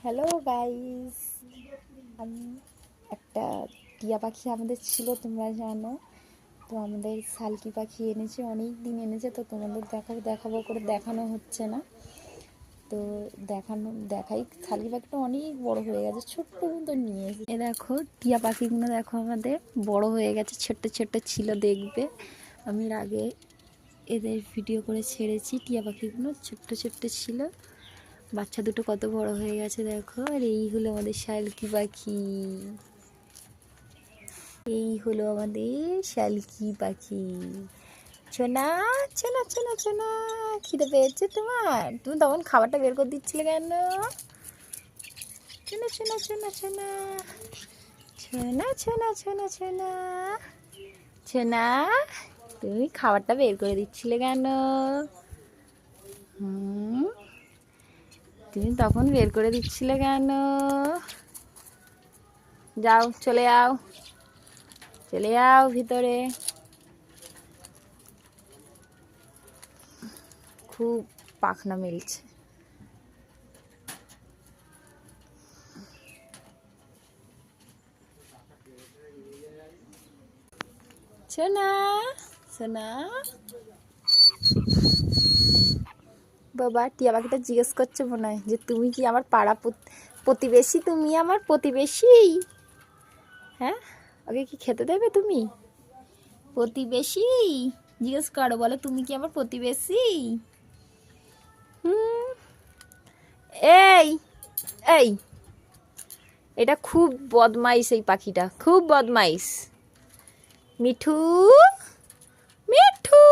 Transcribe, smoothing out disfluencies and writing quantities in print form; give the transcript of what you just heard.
Hello guys, আমি একটা টিয়া পাখি আমাদের ছিল, তোমরা জানো তো। আমাদের শালকি পাখি এনেছে, অনেক দিন এনেছে, তো তোমাদের দেখাবো করে দেখানো হচ্ছে না। তো দেখাই, শালকি পাখিটা অনেক বড় হয়ে গেছে, ছোট্ট মতো নিয়ে এসে এ দেখো টিয়া পাখিগুলো, দেখো আমাদের বড় হয়ে গেছে। ছোট্ট ছোট্ট ছিল, দেখবে আমি এর আগে এদের ভিডিও করে ছেড়েছি। টিয়া পাখিগুলো ছোট্ট ছোট্ট ছিল, বাচ্চা দুটো কত বড় হয়ে গেছে দেখো। আর এই হলো আমাদের শালকি পাখি, এই হলো আমাদের শালকি পাখি। ছোনা ছোনা ছোনা ছোনা, খিদে পেয়েছে তোমার? তুমি তখন খাবারটা বের করে দিচ্ছিলে কেন? ছোনা ছোনা ছোনা ছোনা ছোনা ছোনা ছোনা ছোনা ছোনা, তুমি খাবারটা বের করে দিচ্ছিলে কেন? তুমি তখন বের করে দিচ্ছিলে কেন? যাও, চলে যাও, চলে যাও ভিতরে। খুব পাখনা মেলছে। সোনা সোনা, বাবা টিয়া পাখিটা জিজ্ঞেস করছে মনে হয় যে তুমি কি আমার পাড়া প্রতিবেশী? তুমি আমার প্রতিবেশী? হ্যাঁ, ওকে কি খেতে দেবে তুমি? প্রতিবেশী জিজ্ঞেস করো, বলো তুমি কি আমার প্রতিবেশী? হুম, এই এই এটা খুব বদমাইশ, এই পাখিটা খুব বদমাইশ। মিঠু মিঠু,